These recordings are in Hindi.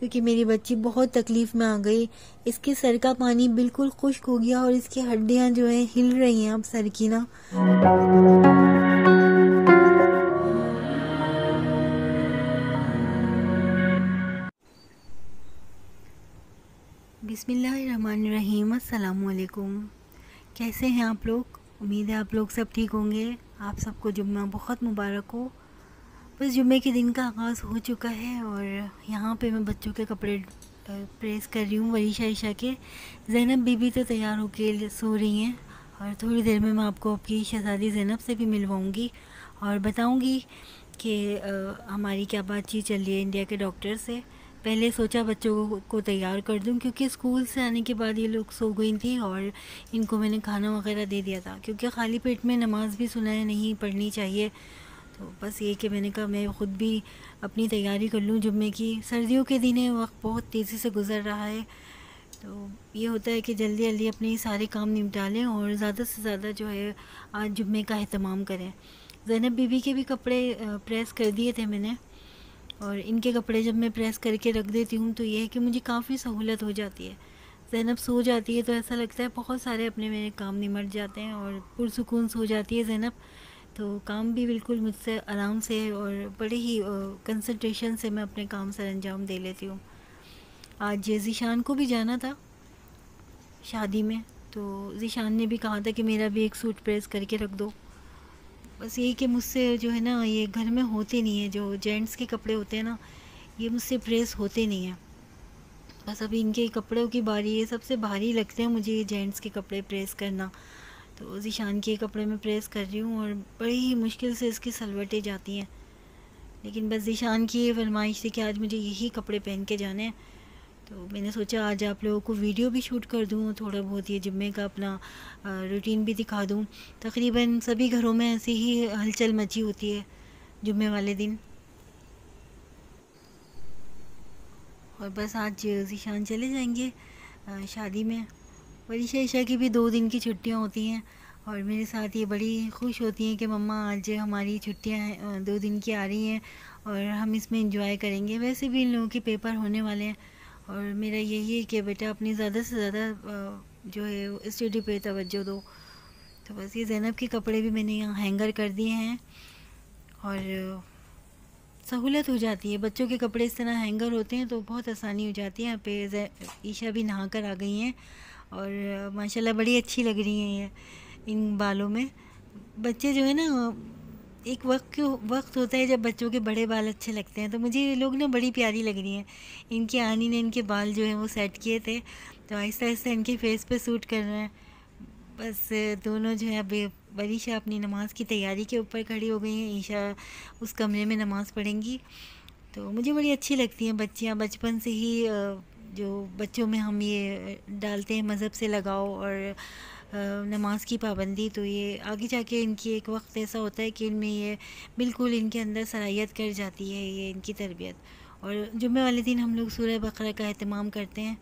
क्योंकि मेरी बच्ची बहुत तकलीफ में आ गई। इसके सर का पानी बिल्कुल खुश्क हो गया और इसकी हड्डियां जो है हिल रही हैं अब सर की ना। बिस्मिल्लाहिर्रहमानिर्रहीम। अस्सलाम वालेकुम। कैसे हैं आप लोग? उम्मीद है आप लोग सब ठीक होंगे। आप सबको जुम्मा बहुत मुबारक हो। बस जुम्मे के दिन का आगाज़ हो चुका है और यहाँ पे मैं बच्चों के कपड़े प्रेस कर रही हूँ, वरीशा ईशा के। ज़ैनब बीबी तो तैयार होके सो रही हैं और थोड़ी देर में मैं आपको आपकी शहज़ादी ज़ैनब से भी मिलवाऊँगी और बताऊँगी कि हमारी क्या बातचीत चल रही है इंडिया के डॉक्टर से। पहले सोचा बच्चों को तैयार कर दूं क्योंकि स्कूल से आने के बाद ये लोग सो गई थी और इनको मैंने खाना वगैरह दे दिया था, क्योंकि खाली पेट में नमाज़ भी सुना है नहीं पढ़नी चाहिए। तो बस ये कि मैंने कहा मैं ख़ुद भी अपनी तैयारी कर लूँ जुम्मे की। सर्दियों के दिन है, वक्त बहुत तेज़ी से गुज़र रहा है, तो ये होता है कि जल्दी जल्दी अपने सारे काम निपटा लें और ज़्यादा से ज़्यादा जो है आज जुम्मे का एहतमाम करें। ज़ैनब बीबी के भी कपड़े प्रेस कर दिए थे मैंने, और इनके कपड़े जब मैं प्रेस करके रख देती हूँ तो ये है कि मुझे काफ़ी सहूलत हो जाती है। ज़ैनब सो जाती है तो ऐसा लगता है बहुत सारे अपने मेरे काम निमट जाते हैं और पुरसुकून सो जाती है ज़ैनब, तो काम भी बिल्कुल मुझसे आराम से और बड़े ही कंसंट्रेशन से मैं अपने काम सर अंजाम दे लेती हूँ। आज ज़ीशान को भी जाना था शादी में, तो ज़ीशान ने भी कहा था कि मेरा भी एक सूट प्रेस करके रख दो। बस यही कि मुझसे जो है ना ये घर में होते नहीं है, जो जेंट्स के कपड़े होते हैं ना ये मुझसे प्रेस होते नहीं हैं। बस अभी इनके कपड़ों की बारी है, सबसे भारी लगते हैं मुझे ये जेंट्स के कपड़े प्रेस करना। तो ज़ीशान के कपड़े में प्रेस कर रही हूँ और बड़ी ही मुश्किल से इसकी सलवटें जाती हैं, लेकिन बस ज़ीशान की ये फरमाइश थी कि आज मुझे यही कपड़े पहन के जाने हैं, तो मैंने सोचा आज आप लोगों को वीडियो भी शूट कर दूँ, थोड़ा बहुत ये जुम्मे का अपना रूटीन भी दिखा दूँ। तकरीबन सभी घरों में ऐसी ही हलचल मची होती है जुम्मे वाले दिन। और बस आज ज़ीशान चले जाएंगे शादी में। वरीशा ईशा की भी 2 दिन की छुट्टियां होती हैं और मेरे साथ ये बड़ी खुश होती हैं कि मम्मा आज हमारी छुट्टियां 2 दिन की आ रही हैं और हम इसमें एंजॉय करेंगे। वैसे भी इन लोगों के पेपर होने वाले हैं और मेरा यही है कि बेटा अपनी ज़्यादा से ज़्यादा जो है स्टडी पे तवज्जो दो। तो बस ये ज़ैनब के कपड़े भी मैंने यहाँ हैंगर कर दिए हैं और सहूलत हो जाती है। बच्चों के कपड़े इस तरह हैंगर होते हैं तो बहुत आसानी हो जाती है। यहाँ पे ईशा भी नहा कर आ गई हैं और माशाल्लाह बड़ी अच्छी लग रही हैं ये इन बालों में। बच्चे जो है ना एक वक्त होता है जब बच्चों के बड़े बाल अच्छे लगते हैं, तो मुझे ये लोग ना बड़ी प्यारी लग रही हैं। इनकी आनी ने इनके बाल जो हैं वो सेट किए थे तो आहिस्ता आहिस्ता इनके फेस पे सूट कर रहे हैं। बस दोनों जो है अभी वरीशा अपनी नमाज़ की तैयारी के ऊपर खड़ी हो गई हैं, ईशा उस कमरे में नमाज़ पढ़ेंगी। तो मुझे बड़ी अच्छी लगती हैं बच्चियाँ, बचपन से ही जो बच्चों में हम ये डालते हैं मज़हब से लगाव और नमाज की पाबंदी, तो ये आगे जाके इनकी एक वक्त ऐसा होता है कि इनमें ये बिल्कुल इनके अंदर सलाहियत कर जाती है ये इनकी तरबियत। और जुम्मे वाले दिन हम लोग सूरह बकरा का एहतमाम करते हैं।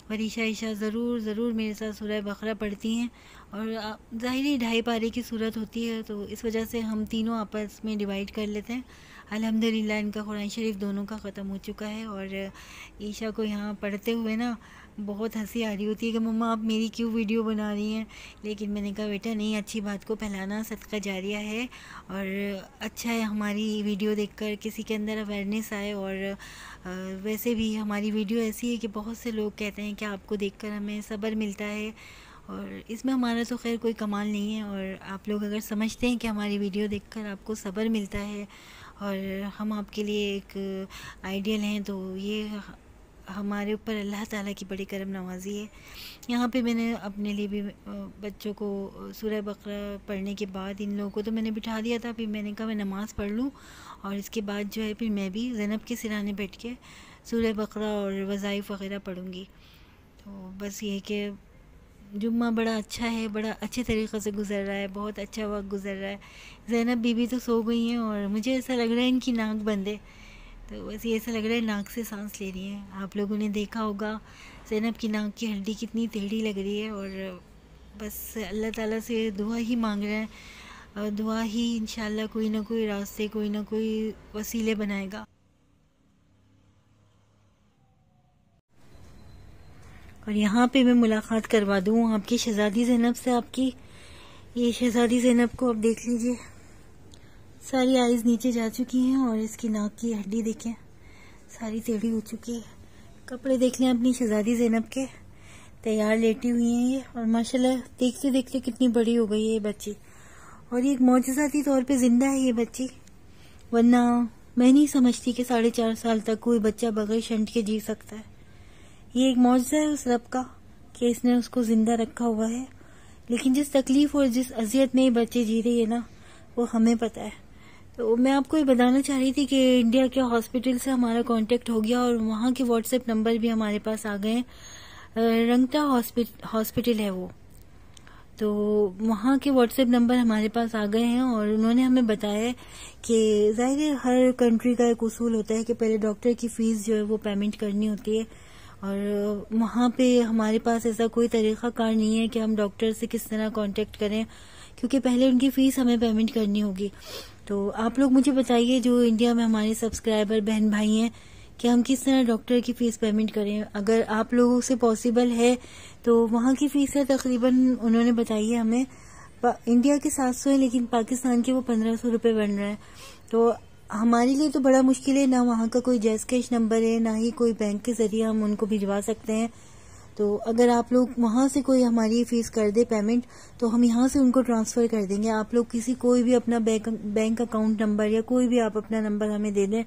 वरीशा ईशा ज़रूर मेरे साथ सूरह बकरा पढ़ती हैं और ज़ाहिरी 2.5 पारे की सूरत होती है, तो इस वजह से हम तीनों आपस में डिवाइड कर लेते हैं। अल्हम्दुलिल्लाह इनका कुरान शरीफ दोनों का ख़त्म हो चुका है और ईशा को यहाँ पढ़ते हुए ना बहुत हंसी आ रही होती है कि मम्मा आप मेरी क्यों वीडियो बना रही हैं, लेकिन मैंने कहा बेटा नहीं, अच्छी बात को फैलाना सदका जारिया है और अच्छा है हमारी वीडियो देखकर किसी के अंदर अवेयरनेस आए। और वैसे भी हमारी वीडियो ऐसी है कि बहुत से लोग कहते हैं कि आपको देखकर हमें सब्र मिलता है और इसमें हमारा तो खैर कोई कमाल नहीं है। और आप लोग अगर समझते हैं कि हमारी वीडियो देखकर आपको सब्र मिलता है और हम आपके लिए एक आइडियल हैं, तो ये हमारे ऊपर अल्लाह ताला की बड़ी करम नवाज़ी है। यहाँ पे मैंने अपने लिए भी बच्चों को सूरह बकरा पढ़ने के बाद इन लोगों को तो मैंने बिठा दिया था, फिर मैंने कहा मैं नमाज़ पढ़ लूँ और इसके बाद जो है फिर मैं भी ज़ैनब के सिराने बैठ के सूरह बकरा और वज़ाइफ वग़ैरह पढ़ूँगी। तो बस ये कि जुम्मा बड़ा अच्छा है, बड़ा अच्छे तरीक़े से गुज़र रहा है, बहुत अच्छा वक्त गुज़र रहा है। ज़ैनब बीबी तो सो गई हैं और मुझे ऐसा लग रहा है इनकी नाक बंद है, तो बस ये ऐसा लग रहा है नाक से सांस ले रही हैं। आप लोगों ने देखा होगा ज़ैनब की नाक की हड्डी कितनी टेढ़ी लग रही है और बस अल्लाह ताला से दुआ ही मांग रहे हैं और दुआ ही इंशाल्लाह कोई ना कोई रास्ते कोई ना कोई वसीले बनाएगा। और यहाँ पे मैं मुलाकात करवा दूँ आपकी शहजादी ज़ैनब से। आपकी ये शहजादी ज़ैनब को आप देख लीजिए, सारी आइज़ नीचे जा चुकी हैं और इसकी नाक की हड्डी देखें सारी टेढ़ी हो चुकी है। कपड़े देख लें अपनी शहजादी ज़ैनब के, तैयार लेटी हुई हैं ये, और माशाल्लाह देखते देखते कितनी बड़ी हो गई है ये बच्ची। और ये एक मौजज़ाती तौर पे जिंदा है ये बच्ची, वरना मैं नहीं समझती कि 4.5 साल तक कोई बच्चा बगैर शंट के जी सकता है। ये एक मौजज़ा है उस रब का कि इसने उसको जिंदा रखा हुआ है। लेकिन जिस तकलीफ और जिस अजियत में ये बच्चे जी रही है ना, वो हमें पता है। तो मैं आपको ये बताना चाह रही थी कि इंडिया के हॉस्पिटल से हमारा कांटेक्ट हो गया और वहाँ के व्हाट्सएप नंबर भी हमारे पास आ गए। रंगता हॉस्पिटल है वो, तो वहाँ के व्हाट्सएप नंबर हमारे पास आ गए हैं और उन्होंने हमें बताया कि जाहिर है हर कंट्री का एक उसूल होता है कि पहले डॉक्टर की फीस जो है वो पेमेंट करनी होती है। और वहाँ पे हमारे पास ऐसा कोई तरीक़ाकार नहीं है कि हम डॉक्टर से किस तरह कांटेक्ट करें, क्योंकि पहले उनकी फ़ीस हमें पेमेंट करनी होगी। तो आप लोग मुझे बताइए जो इंडिया में हमारे सब्सक्राइबर बहन भाई हैं कि हम किस तरह डॉक्टर की फ़ीस पेमेंट करें। अगर आप लोगों से पॉसिबल है तो वहाँ की फ़ीस है तकरीबन, उन्होंने बताई है हमें, इंडिया के 700 है लेकिन पाकिस्तान के वो 1500 रुपये बन रहा है। तो हमारे लिए तो बड़ा मुश्किल है, ना वहाँ का कोई जैज़ कैश नंबर है, ना ही कोई बैंक के ज़रिए हम उनको भिजवा सकते हैं। तो अगर आप लोग वहाँ से कोई हमारी फ़ीस कर दे पेमेंट, तो हम यहाँ से उनको ट्रांसफ़र कर देंगे। आप लोग कोई भी अपना बैंक अकाउंट नंबर या कोई भी आप अपना नंबर हमें दे दें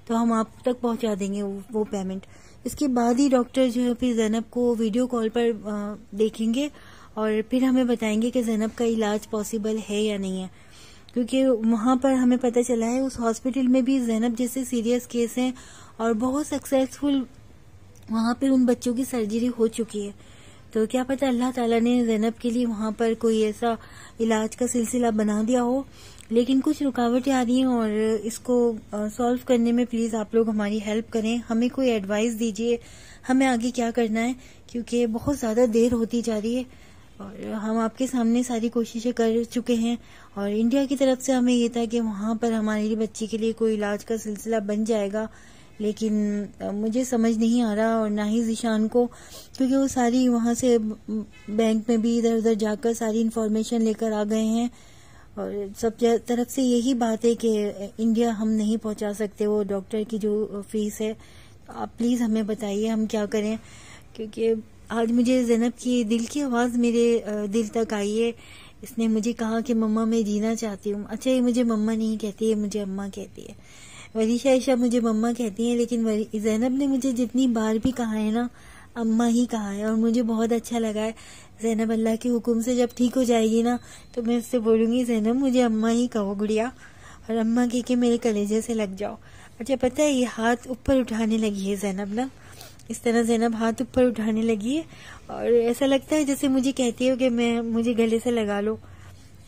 तो हम आप तक पहुँचा देंगे वो पेमेंट। इसके बाद ही डॉक्टर जो है फिर ज़ैनब को वीडियो कॉल पर देखेंगे और फिर हमें बताएंगे कि ज़ैनब का इलाज पॉसिबल है या नहीं है। क्योंकि वहाँ पर हमें पता चला है उस हॉस्पिटल में भी ज़ैनब जैसे सीरियस केस हैं और बहुत सक्सेसफुल वहाँ पे उन बच्चों की सर्जरी हो चुकी है। तो क्या पता अल्लाह ताला ने ज़ैनब के लिए वहाँ पर कोई ऐसा इलाज का सिलसिला बना दिया हो। लेकिन कुछ रुकावटें आ रही हैं और इसको सॉल्व करने में प्लीज़ आप लोग हमारी हेल्प करें, हमें कोई एडवाइस दीजिए हमें आगे क्या करना है, क्योंकि बहुत ज़्यादा देर होती जा रही है और हम आपके सामने सारी कोशिशें कर चुके हैं। और इंडिया की तरफ से हमें ये था कि वहाँ पर हमारी बच्ची के लिए कोई इलाज का सिलसिला बन जाएगा, लेकिन मुझे समझ नहीं आ रहा और ना ही ज़ीशान को, क्योंकि वो सारी वहाँ से बैंक में भी इधर उधर जाकर सारी इन्फॉर्मेशन लेकर आ गए हैं और सब तरफ से यही बात है कि इंडिया हम नहीं पहुँचा सकते वो डॉक्टर की जो फीस है। तो आप प्लीज़ हमें बताइए हम क्या करें, क्योंकि आज मुझे ज़ैनब की दिल की आवाज़ मेरे दिल तक आई है। इसने मुझे कहा कि मम्मा मैं जीना चाहती हूँ। अच्छा ये मुझे मम्मा नहीं कहती है, मुझे अम्मा कहती है। वरीशा आयशा मुझे मम्मा कहती है, लेकिन ज़ैनब ने मुझे जितनी बार भी कहा है ना अम्मा ही कहा है और मुझे बहुत अच्छा लगा है। ज़ैनब अल्लाह के हुक्म से जब ठीक हो जाएगी ना तो मैं उससे बोलूँगी ज़ैनब मुझे अम्मा ही कहो गुड़िया, और अम्मा कह के मेरे कलेजे से लग जाओ। अच्छा पता है ये हाथ ऊपर उठाने लगी है ज़ैनब ना, इस तरह ज़ैनब हाथ ऊपर उठाने लगी है और ऐसा लगता है जैसे मुझे कहती हो कि मुझे गले से लगा लो।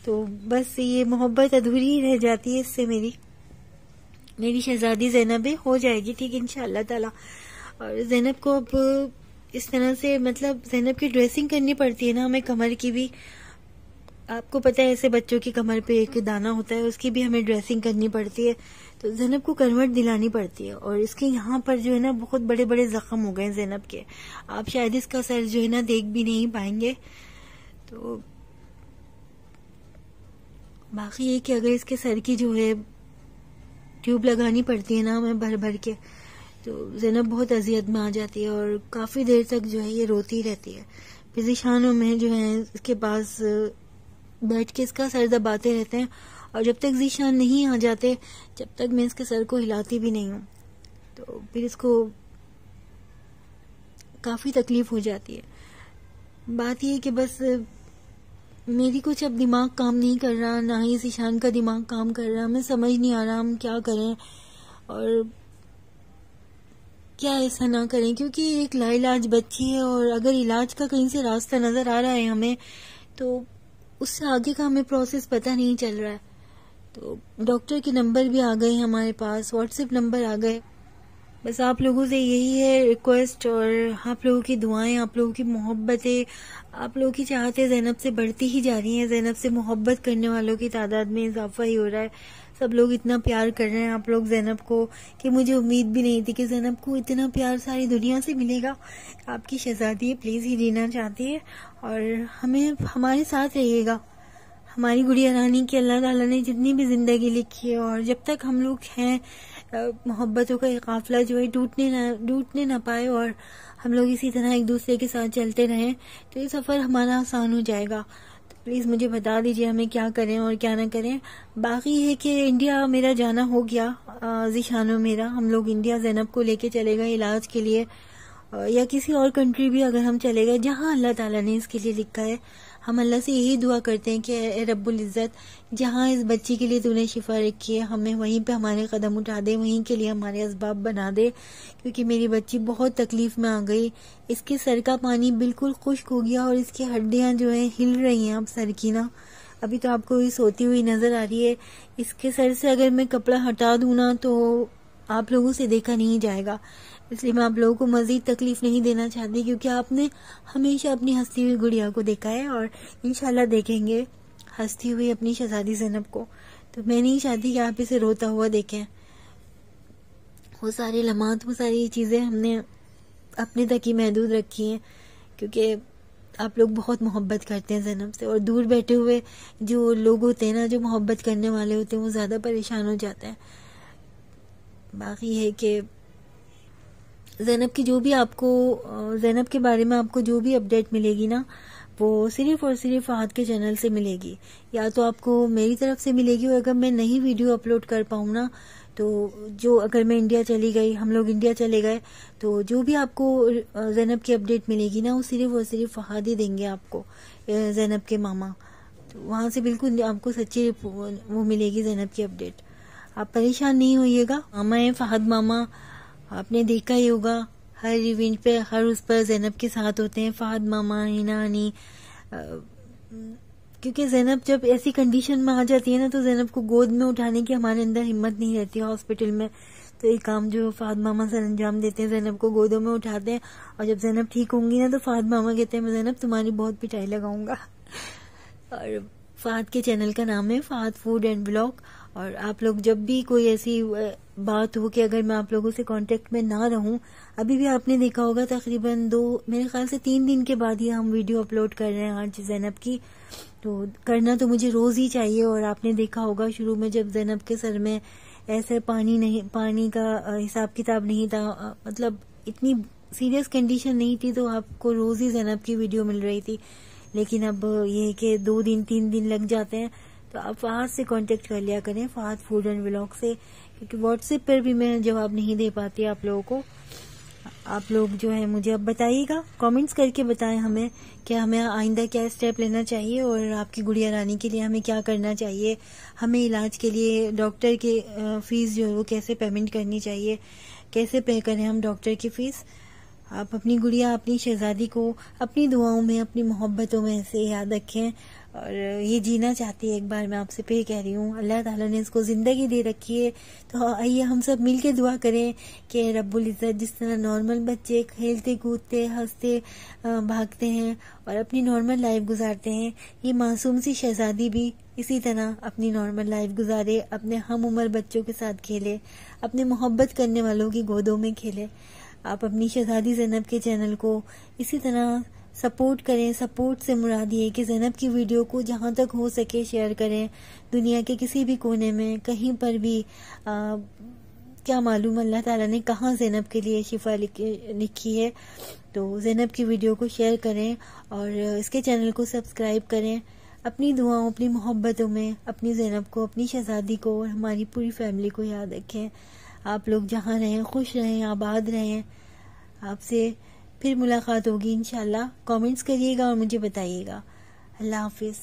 तो बस ये मोहब्बत अधूरी ही रह जाती है इससे। मेरी शहजादी ज़ैनब है, हो जाएगी ठीक इंशाअल्लाह ताला। और ज़ैनब को अब इस तरह से मतलब ज़ैनब की ड्रेसिंग करनी पड़ती है ना हमें, कमर की भी, आपको पता है ऐसे बच्चों की कमर पे एक दाना होता है उसकी भी हमें ड्रेसिंग करनी पड़ती है। तो ज़ैनब को करवट दिलानी पड़ती है और इसके यहाँ पर जो है ना बहुत बड़े बड़े जख्म हो गए ज़ैनब के, आप शायद इसका सर जो है ना देख भी नहीं पाएंगे। तो बाकी ये कि अगर इसके सर की जो है ट्यूब लगानी पड़ती है ना हमें भर भर के, तो ज़ैनब बहुत अजियत में आ जाती है और काफ़ी देर तक जो है ये रोती रहती है। फिर ज़ीशान में जो है इसके पास बैठ के इसका सर दबाते रहते हैं और जब तक ज़ीशान नहीं आ जाते जब तक मैं इसके सर को हिलाती भी नहीं हूँ, तो फिर इसको काफ़ी तकलीफ़ हो जाती है। बात ये कि बस मेरी कुछ अब दिमाग काम नहीं कर रहा, ना ही ज़ीशान का दिमाग काम कर रहा, हमें समझ नहीं आ रहा हम क्या करें और क्या ऐसा ना करें, क्योंकि एक लाइलाज बच्ची है और अगर इलाज का कहीं से रास्ता नज़र आ रहा है हमें तो उससे आगे का हमें प्रोसेस पता नहीं चल रहा है। तो डॉक्टर के नंबर भी आ गए हमारे पास, व्हाट्सएप नंबर आ गए। बस आप लोगों से यही है रिक्वेस्ट और आप लोगों की दुआएं, आप लोगों की मोहब्बतें, आप लोगों की चाहतें ज़ैनब से बढ़ती ही जा रही हैं। ज़ैनब से मोहब्बत करने वालों की तादाद में इजाफा ही हो रहा है। सब लोग इतना प्यार कर रहे हैं आप लोग ज़ैनब को कि मुझे उम्मीद भी नहीं थी कि ज़ैनब को इतना प्यार सारी दुनिया से मिलेगा। आपकी शहज़ादी प्लीज़ ही जीना चाहती है और हमें हमारे साथ रहिएगा। हमारी गुड़िया रानी की अल्लाह ताला ने जितनी भी ज़िंदगी लिखी है और जब तक हम लोग हैं मोहब्बतों का काफ़िला जो है टूटने ना पाए और हम लोग इसी तरह एक दूसरे के साथ चलते रहें तो ये सफ़र हमारा आसान हो जाएगा। तो प्लीज़ मुझे बता दीजिए हमें क्या करें और क्या ना करें। बाकी है कि इंडिया मेरा जाना हो गया ज़ीशानो मेरा, हम लोग इंडिया ज़ैनब को लेके चले गए इलाज के लिए या किसी और कंट्री भी अगर हम चले गए जहाँ अल्लाह ताला ने इसके लिए लिखा है। हम अल्लाह से यही दुआ करते हैं कि रब्बुल इज़्ज़त जहाँ इस बच्ची के लिए तूने शिफा रखी है हमें वहीं पे हमारे कदम उठा दे, वहीं के लिए हमारे असबाब बना दे, क्योंकि मेरी बच्ची बहुत तकलीफ में आ गई। इसके सर का पानी बिल्कुल खुश्क हो गया और इसकी हड्डियाँ जो हैं हिल रही हैं अब सर की ना। अभी तो आपको ये सोती हुई नज़र आ रही है। इसके सर से अगर मैं कपड़ा हटा दूँ ना तो आप लोगों से देखा नहीं जाएगा, इसलिए मैं आप लोगों को मज़ीद तकलीफ़ नहीं देना चाहती, क्योंकि आपने हमेशा अपनी हंसती हुई गुड़िया को देखा है और इंशाल्लाह देखेंगे हंसती हुई अपनी शहज़ादी ज़ैनब को। तो मैं नहीं चाहती कि आप इसे रोता हुआ देखें। वो सारे लम्हात, वो सारी चीज़ें हमने अपने तक ही महदूद रखी हैं, क्योंकि आप लोग बहुत मोहब्बत करते हैं ज़ैनब से और दूर बैठे हुए जो लोग होते हैं ना, जो मोहब्बत करने वाले होते हैं, वो ज़्यादा परेशान हो जाते हैं। बाकी है कि ज़ैनब की जो भी आपको ज़ैनब के बारे में आपको जो भी अपडेट मिलेगी ना वो सिर्फ़ और सिर्फ फहद के चैनल से मिलेगी, या तो आपको मेरी तरफ से मिलेगी और अगर मैं नहीं वीडियो अपलोड कर पाऊँ ना तो जो अगर मैं इंडिया चली गई, हम लोग इंडिया चले गए, तो जो भी आपको ज़ैनब की अपडेट मिलेगी ना वो सिर्फ़ और सिर्फ फहद ही देंगे आपको, ज़ैनब के मामा। तो वहाँ से बिल्कुल आपको सच्ची वो मिलेगी ज़ैनब की अपडेट। आप परेशान नहीं होइएगा। मामा है फहद मामा, आपने देखा ही होगा हर इवेंट पे हर उस पर ज़ैनब के साथ होते हैं फहद मामा, हिना आनी, क्योंकि ज़ैनब जब ऐसी कंडीशन में आ जाती है ना तो ज़ैनब को गोद में उठाने की हमारे अंदर हिम्मत नहीं रहती है हॉस्पिटल में। तो ये काम जो फहद मामा सर अंजाम देते हैं, ज़ैनब को गोदों में उठाते हैं और जब ज़ैनब ठीक होंगी ना तो फहद मामा कहते हैं मैं ज़ैनब तुम्हारी बहुत पिटाई लगाऊंगा। और फहद के चैनल का नाम है फहद फूड एंड ब्लॉग। और आप लोग जब भी कोई ऐसी बात हो कि अगर मैं आप लोगों से कांटेक्ट में ना रहूं, अभी भी आपने देखा होगा तकरीबन मेरे ख्याल से 3 दिन के बाद ही हम वीडियो अपलोड कर रहे हैं आज ज़ैनब की। तो करना तो मुझे रोज़ ही चाहिए और आपने देखा होगा शुरू में जब ज़ैनब के सर में ऐसे पानी का हिसाब किताब नहीं था, मतलब इतनी सीरियस कंडीशन नहीं थी, तो आपको रोज़ ही ज़ैनब की वीडियो मिल रही थी। लेकिन अब ये है कि 2 दिन 3 दिन लग जाते हैं, तो आप फहद से कांटेक्ट कर लिया करें, फहद फूड एंड व्लॉग से, क्योंकि व्हाट्सएप पर भी मैं जवाब नहीं दे पाती आप लोगों को। आप लोग जो है मुझे अब बताइएगा, कमेंट्स करके बताएं हमें कि हमें आइंदा क्या स्टेप लेना चाहिए और आपकी गुड़िया रानी के लिए हमें क्या करना चाहिए, हमें इलाज के लिए डॉक्टर के फीस जो है वो कैसे पेमेंट करनी चाहिए, कैसे पे करें हम डॉक्टर की फ़ीस। आप अपनी गुड़िया, अपनी शहज़ादी को अपनी दुआओं में, अपनी मोहब्बतों में ऐसे याद रखें। और ये जीना चाहती है, एक बार मैं आपसे फिर कह रही हूँ, अल्लाह ताला ने इसको ज़िंदगी दे रखी है, तो आइए हम सब मिल के दुआ करें कि रब्बुल इज़्ज़त जिस तरह नॉर्मल बच्चे खेलते कूदते हंसते भागते हैं और अपनी नॉर्मल लाइफ गुजारते हैं, ये मासूम सी शहज़ादी भी इसी तरह अपनी नॉर्मल लाइफ गुजारे, अपने हम उम्र बच्चों के साथ खेले, अपने मोहब्बत करने वालों की गोदों में खेले। आप अपनी शहज़ादी ज़ैनब के चैनल को इसी तरह सपोर्ट करें। सपोर्ट से मुराद ये कि ज़ैनब की वीडियो को जहाँ तक हो सके शेयर करें, दुनिया के किसी भी कोने में कहीं पर भी। क्या मालूम अल्लाह ताला ने कहाँ ज़ैनब के लिए शिफा लिखी है। तो ज़ैनब की वीडियो को शेयर करें और इसके चैनल को सब्सक्राइब करें। अपनी दुआओं, अपनी मोहब्बतों में अपनी ज़ैनब को, अपनी शहज़ादी को और हमारी पूरी फैमिली को याद रखें। आप लोग जहाँ रहें खुश रहें, आबाद रहें। आपसे फिर मुलाकात होगी इंशाल्लाह। कमेंट्स करिएगा और मुझे बताइएगा। अल्लाह हाफिज़।